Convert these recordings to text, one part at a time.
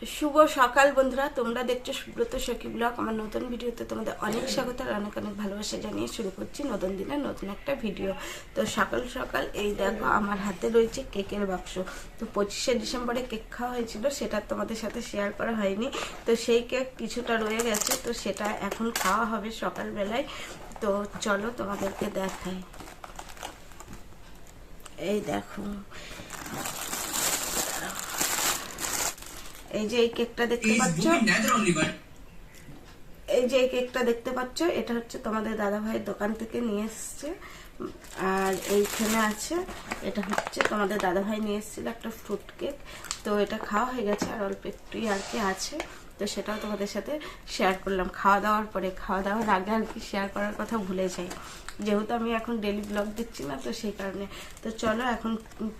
শুভ সকাল বন্ধুরা, তোমরা দেখছো সুব্রত সখী ব্লগ। আমার নতুন ভিডিওতে তোমাদের অনেক স্বাগত আর অনেক অনেক ভালোবাসা জানিয়ে শুরু করছি নতুন দিনের নতুন একটা ভিডিও। তো সকাল সকাল এই দেখো আমার হাতে রয়েছে কেকের বাক্স। তো 25শে ডিসেম্বরে কেক খাওয়া হয়েছিল, সেটা তোমাদের সাথে শেয়ার করা হয়নি। তো সেই কেক কিছুটা রয়ে গেছে, তো সেটা এখন খাওয়া হবে সকালবেলায়। তো চলো তোমাদেরকে দেখাই। এই দেখো, এই যে এই কেকটা দেখতে পাচ্ছ, এটা হচ্ছে তোমাদের দাদা ভাইয়ের দোকান থেকে নিয়ে এসছে। আর এইখানে আছে, এটা হচ্ছে তোমাদের দাদা ভাই নিয়ে এসেছিল একটা ফ্রুট কেক। তো এটা খাওয়া হয়ে গেছে আর অল্প একটুই আর কি আছে, তো সেটাও তোমাদের সাথে শেয়ার করলাম। খাওয়া দাওয়ার পরে, খাওয়া দাওয়ার আগে আর কি শেয়ার করার কথা ভুলে যাই, যেহেতু আমি এখন ডেলি ব্লগ দিচ্ছি না, তো সেই কারণে। তো চলো এখন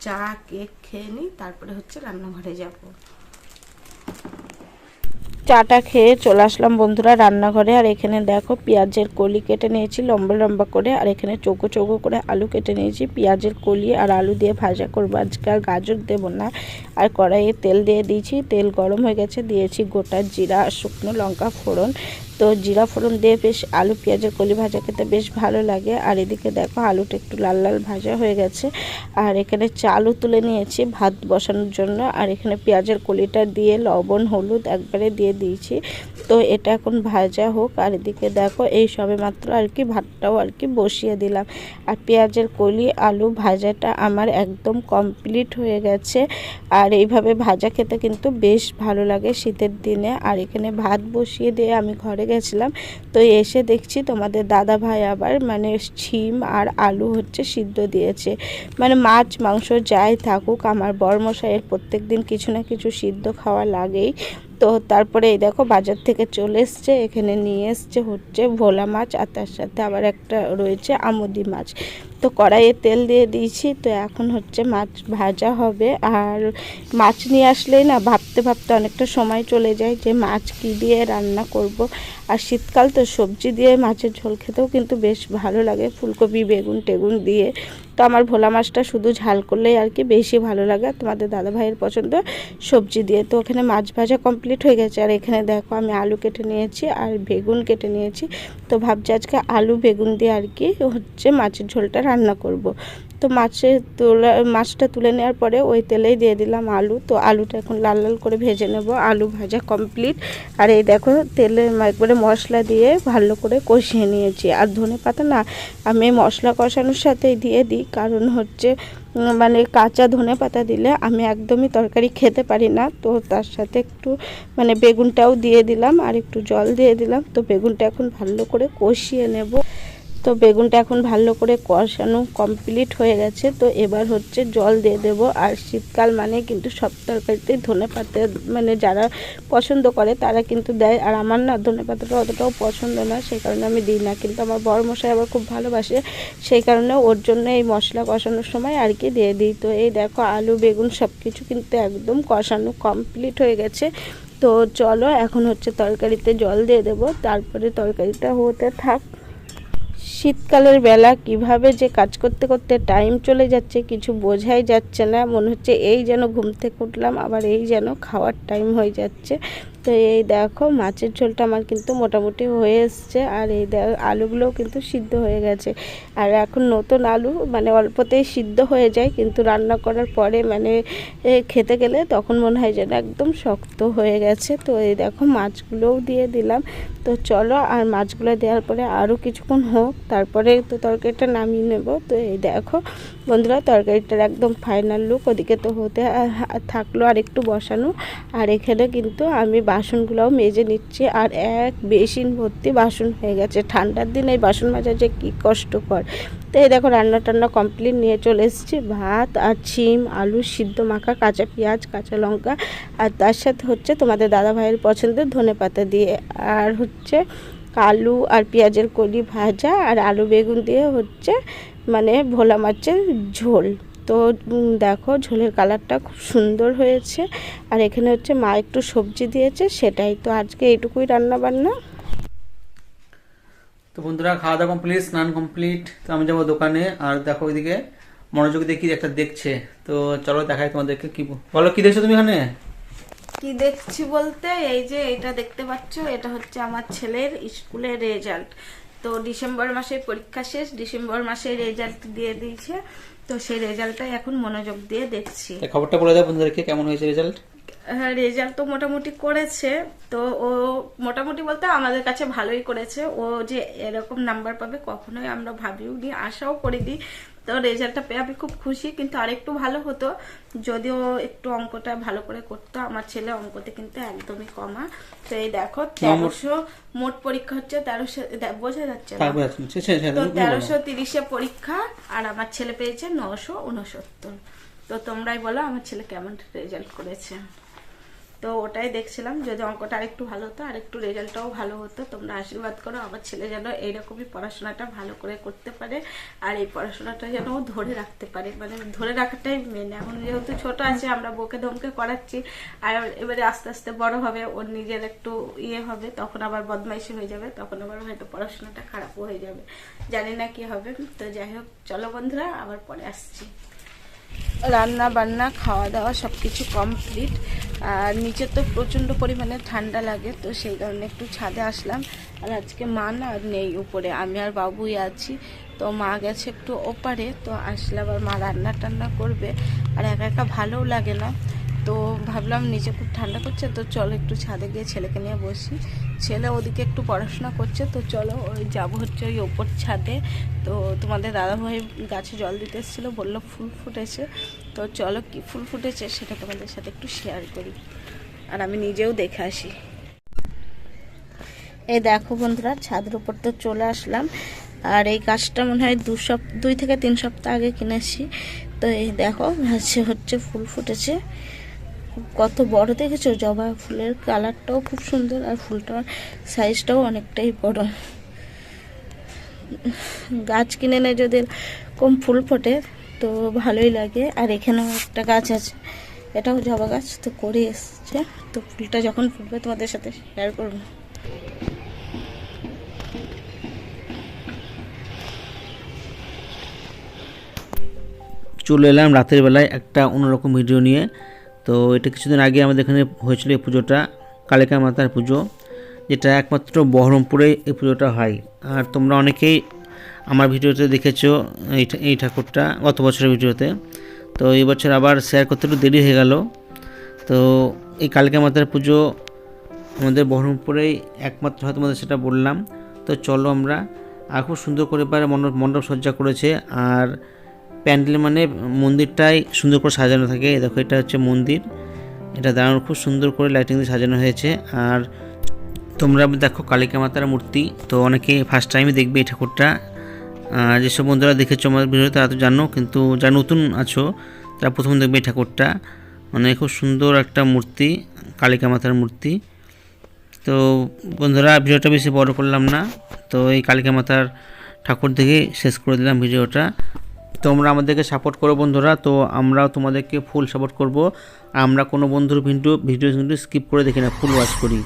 চা কেক খেয়ে নিই, তারপরে হচ্ছে রান্নাঘরে যাবো। চাটা খেয়ে চলে আসলাম বন্ধুরা রান্নাঘরে। আর এখানে দেখো পেঁয়াজের কলি কেটে নিয়েছি লম্বা লম্বা করে, আর এখানে চৌকো চৌকো করে আলু কেটে নিয়েছি। পেঁয়াজের কলি আর আলু দিয়ে ভাজা করবো আজকে, আর গাজর দেবো না। আর কড়াইয়ে তেল দিয়ে দিয়েছি, তেল গরম হয়ে গেছে, দিয়েছি গোটা জিরা আর শুকনো লঙ্কা ফোড়ন। তো জিরা ফোড়ন দিয়ে বেশ আলু পেঁয়াজের কলি ভাজা খেতে বেশ ভালো লাগে। আর এদিকে দেখো আলুটা একটু লাল লাল ভাজা হয়ে গেছে। আর এখানে চালও তুলে নিয়েছি ভাত বসানোর জন্য। আর এখানে পেঁয়াজের কলিটা দিয়ে লবণ হলুদ একবারে দিয়ে দিয়েছি। তো এটা এখন ভাজা হোক। আর এদিকে দেখো এই সবে মাত্র আর কি ভাতটাও আর কি বসিয়ে দিলাম। আর পেঁয়াজের কলি আলু ভাজাটা আমার একদম কমপ্লিট হয়ে গেছে। আর এইভাবে ভাজা খেতে কিন্তু বেশ ভালো লাগে শীতের দিনে। আর এখানে ভাত বসিয়ে দিয়ে আমি ঘরে গেছিলাম, তো এসে দেখছি তোমাদের দাদা ভাই আবার মানে শিম আর আলু হচ্ছে সিদ্ধ দিয়েছে। মানে মাছ মাংস যাই থাকুক, আমার বরমশাইয়ের প্রত্যেক দিন কিছু না কিছু সিদ্ধ খাওয়া লাগেই। তো তারপরে এই দেখো বাজার থেকে চলে এসছে, এখানে নিয়ে এসছে হচ্ছে ভোলা মাছ, আর তার সাথে আবার একটা রয়েছে আমুদি মাছ। তো কড়াইয়ে তেল দিয়ে দিয়েছি, তো এখন হচ্ছে মাছ ভাজা হবে। আর মাছ নিয়ে আসলেই না ভাবতে ভাবতে অনেকটা সময় চলে যায় যে মাছ কী দিয়ে রান্না করব। আর শীতকাল তো সবজি দিয়ে মাছের ঝোল খেতেও কিন্তু বেশ ভালো লাগে, ফুলকপি বেগুন টেগুন দিয়ে। তো আমার ভোলা মাছটা শুধু ঝাল করলেই আর কি বেশি ভালো লাগে। তোমাদের দাদা ভাইয়ের পছন্দ সবজি দিয়ে। তো ওখানে মাছ ভাজা কমপ্লিট হয়ে গেছে। আর এখানে দেখো আমি আলু কেটে নিয়েছি আর বেগুন কেটে নিয়েছি। তো ভাবছি আজকে আলু বেগুন দিয়ে আর কি হচ্ছে মাছের ঝোলটা রান্না করব। তো মাছটা তুলে নেওয়ার পরে ওই তেলেই দিয়ে দিলাম আলু। তো আলুটা এখন লাল লাল করে ভেজে নেব। আলু ভাজা কমপ্লিট। আর এই দেখো তেলে একবারে মশলা দিয়ে ভালো করে কষিয়ে নিয়েছি। আর ধনেপাতা না আমি মশলা কষানোর সাথেই দিয়ে দিই, কারণ হচ্ছে মানে কাঁচা ধনেপাতা দিলে আমি একদমই তরকারি খেতে পারি না। তো তার সাথে একটু মানে বেগুনটাও দিয়ে দিলাম আর একটু জল দিয়ে দিলাম। তো বেগুনটা এখন ভালো করে কষিয়ে নেব। তো বেগুনটা এখন ভালো করে কষানো কমপ্লিট হয়ে গেছে। তো এবার হচ্ছে জল দিয়ে দেব। আর শীতকাল মানে কিন্তু সব তরকারিতেই ধনেপাতা মানে যারা পছন্দ করে তারা কিন্তু দেয়। আর আমার না ধনেপাতাটা অতটাও পছন্দ না, সেই কারণে আমি দিই না। কিন্তু আমার বরমশাই আবার খুব ভালোবাসে, সেই কারণে ওর জন্য এই মশলা কষানোর সময় আর কি দিয়ে দিই। তো এই দেখো আলু বেগুন সব কিছু কিন্তু একদম কষানো কমপ্লিট হয়ে গেছে। তো চলো এখন হচ্ছে তরকারিতে জল দিয়ে দেব, তারপরে তরকারিটা হতে থাক। শীতকালের বেলা কিভাবে যে কাজ করতে করতে টাইম চলে যাচ্ছে কিছু বোঝাই যাচ্ছে না। মনে হচ্ছে এই যেন ঘুম থেকে উঠলাম, আবার এই যেন খাওয়ার টাইম হয়ে যাচ্ছে। তো এই দেখো মাছের ঝোলটা আমার কিন্তু মোটামুটি হয়ে এসছে। আর এই আলুগুলোও কিন্তু সিদ্ধ হয়ে গেছে। আর এখন নতুন আলু মানে অল্পতেই সিদ্ধ হয়ে যায়, কিন্তু রান্না করার পরে মানে খেতে গেলে তখন মনে হয় যেন একদম শক্ত হয়ে গেছে। তো এই দেখো মাছগুলোও দিয়ে দিলাম। তো চলো আর মাছগুলো দেওয়ার পরে আরও কিছুক্ষণ হোক, তারপরে তো তরকারিটা নামিয়ে নেব। তো এই দেখো বন্ধুরা তরকারিটার একদম ফাইনাল লুক। ওদিকে তো হতে থাকলো আর একটু বসানো। আর এখানে কিন্তু আমি বাসনগুলোও মেজে নিচ্ছি। আর এক বেসিন ভর্তি বাসন হয়ে গেছে। ঠান্ডার দিনে এই বাসন মাজা যে কী কষ্টকর। তো এই দেখো রান্না টান্না কমপ্লিট নিয়ে চলে এসেছি। ভাত আর শিম আলু সিদ্ধ মাখা, কাঁচা পেঁয়াজ কাঁচা লঙ্কা, আর তার সাথে হচ্ছে তোমাদের দাদা ভাইয়ের পছন্দের ধনেপাতা দিয়ে। আর হচ্ছে আলু আর পেঁয়াজের কলি ভাজা, আর আলু বেগুন দিয়ে হচ্ছে মানে ভোলা মাছের ঝোল। তো দেখো ঝোলের কালারটা খুব সুন্দর হয়েছে। আর এখানে হচ্ছে মা একটু সবজি দিয়েছে, সেটাই। তো আজকে এইটুকুই রান্না বান্না। তো বন্ধুরা খাওয়া দাওয়া কমপ্লিট, স্নান কমপ্লিট। তো আমি যাবো দোকানে। আর দেখো ওইদিকে মনোযোগ দিয়ে কি একটা দেখছে। তো চলো দেখাই তোমাদেরকে। কি বলো, কি দেখছো তুমি এখানে? কি দেখছি বলতে এই যে এটা দেখতে পাচ্ছ, এটা হচ্ছে আমার ছেলের স্কুলের রেজাল্ট। তো ডিসেম্বর মাসে পরীক্ষা শেষ, ডিসেম্বর মাসে রেজাল্ট দিয়ে দিয়েছে, তো সেই রেজাল্টটাই এখন মনোযোগ দিয়ে দেখছি। খবরটা বলে দাও বন্ধুদেরকে, কেমন হয়েছে রেজাল্ট? হ্যাঁ, রেজাল্ট তো মোটামুটি করেছে। তো ও মোটামুটি বলতে আমাদের কাছে ভালোই করেছে। ও যে এরকম নাম্বার পাবে কখনোই আমরা ভাবিও নি, আশাও করিনি। তো রেজাল্টটা পেয়ে আমি খুব খুশি, কিন্তু আরেকটু ভালো হতো যদিও একটু অঙ্কটা ভালো করে করতো। আমার ছেলে অঙ্কতে কিন্তু একদমই কমা। তো এই দেখো 1300 মোট পরীক্ষা হচ্ছে, 1300 বোঝা যাচ্ছে না? তো 1330 পরীক্ষা, আর আমার ছেলে পেয়েছে 969। তো তোমরাই বলো আমার ছেলে কেমন রেজাল্ট করেছে। তো ওটাই দেখছিলাম, যদি অঙ্কটা আরেকটু ভালো হতো, আরেকটু রেজাল্টটাও ভালো হতো। তোমরা আশীর্বাদ করো আমার ছেলে যেন এইরকমই পড়াশোনাটা ভালো করে করতে পারে, আর এই পড়াশোনাটা যেন ও ধরে রাখতে পারে। মানে ধরে রাখাটাই মেন। এখন যেহেতু ছোট আছে, আমরা বকে ধমকে করাচ্ছি, আর এবারে আস্তে আস্তে বড় হবে, ওর নিজের একটু ইয়ে হবে, তখন আবার বদমাইশি হয়ে যাবে, তখন আবার হয়তো পড়াশোনাটা খারাপও হয়ে যাবে, জানি না কি হবে। তো যাই হোক, চলো বন্ধুরা, আবার পরে আসছি। রান্না বান্না খাওয়া দাওয়া সব কিছু কমপ্লিট। আর নিচে তো প্রচণ্ড পরিমাণে ঠান্ডা লাগে, তো সেই কারণে একটু ছাদে আসলাম। আর আজকে মা না আর নেই উপরে, আমি আর বাবুই আছি। তো মা গেছে একটু ওপারে, তো আসলে আবার মা রান্না টান্না করবে, আর একা একা ভালোও লাগে না। তো ভাবলাম নিচে খুব ঠান্ডা করছে, তো চলো একটু ছাদে গিয়ে ছেলেকে নিয়ে বসি। ছেলে ওদিকে একটু পড়াশোনা করছে, তো চলো ওই যাবো হচ্ছে ওই ওপর ছাদে। তো তোমাদের দাদাভাই গাছে জল দিতে এসেছিলো, বললো ফুল ফুটেছে। তো চলো কি ফুল ফুটেছে সেটা তোমাদের সাথে একটু শেয়ার করি, আর আমি নিজেও দেখে আসি। এই দেখো বন্ধুরা, ছাদের উপর তো চলে আসলাম। আর এই গাছটা মনে হয় 2 থেকে 3 সপ্তাহ আগে কিনেছি। তো এই দেখো গাছে হচ্ছে ফুল ফুটেছে, কত বড় দেখেছো? জবা ফুলের কালারটাও খুব সুন্দর, আর ফুলটার সাইজটাও অনেকটাই বড়। গাছ কিনে এনে যদি কম ফুল ফোটে তো ভালোই লাগে। আর এখানেও একটা গাছ আছে, এটাও জবা গাছ, তো করে এসছে। তো ফুলটা যখন ফুটবে তোমাদের সাথে শেয়ার করবো। চলে এলাম রাতের বেলায় একটা অন্যরকম ভিডিও নিয়ে। তো এটা কিছুদিন আগে আমাদের এখানে হয়েছিল এই পুজোটা, কালিকা মাতার পুজো, যেটা একমাত্র বহরমপুরে এই পুজোটা হয়। আর তোমরা অনেকেই আমার ভিডিওতে দেখেছো এই ঠাকুরটা গত বছরের ভিডিওতে। তো এই বছর আবার শেয়ার করতে একটু দেরি হয়ে গেল। তো এই কালিকা মাতার পুজো আমাদের বহরমপুরেই একমাত্র হয়, তোমাদের সেটা বললাম। তো চলো আমরা, আর খুব সুন্দর করে এবারে মণ্ডপ সজ্জা করেছে। আর প্যান্ডেল মানে মন্দিরটাই সুন্দর করে সাজানো থাকে। দেখো এটা হচ্ছে মন্দির, এটা দাঁড়ানো খুব সুন্দর করে লাইটিং দিয়ে সাজানো হয়েছে। আর তোমরা দেখো কালিকা মাতার মূর্তি, তো অনেকে ফার্স্ট টাইমে দেখবে এই ঠাকুরটা। যেসব বন্ধুরা দেখেছো আমাদের ভিডিও তারা তো জানো, কিন্তু যারা নতুন আছো তারা প্রথম দেখবে এই ঠাকুরটা। মানে খুব সুন্দর একটা মূর্তি, কালিকা মাতার মূর্তি। তো বন্ধুরা ভিডিওটা বেশি বড় করলাম না, তো এই কালিকা মাতার ঠাকুর দেখে শেষ করে দিলাম ভিডিওটা। তোমরা আমাদেরকে সাপোর্ট করো বন্ধুরা, তো আমরাও তোমাদেরকে ফুল সাপোর্ট করব। আমরা কোনো বন্ধুর ভিডিও কিন্তু স্কিপ করে দেখি না, ফুল ওয়াচ করি।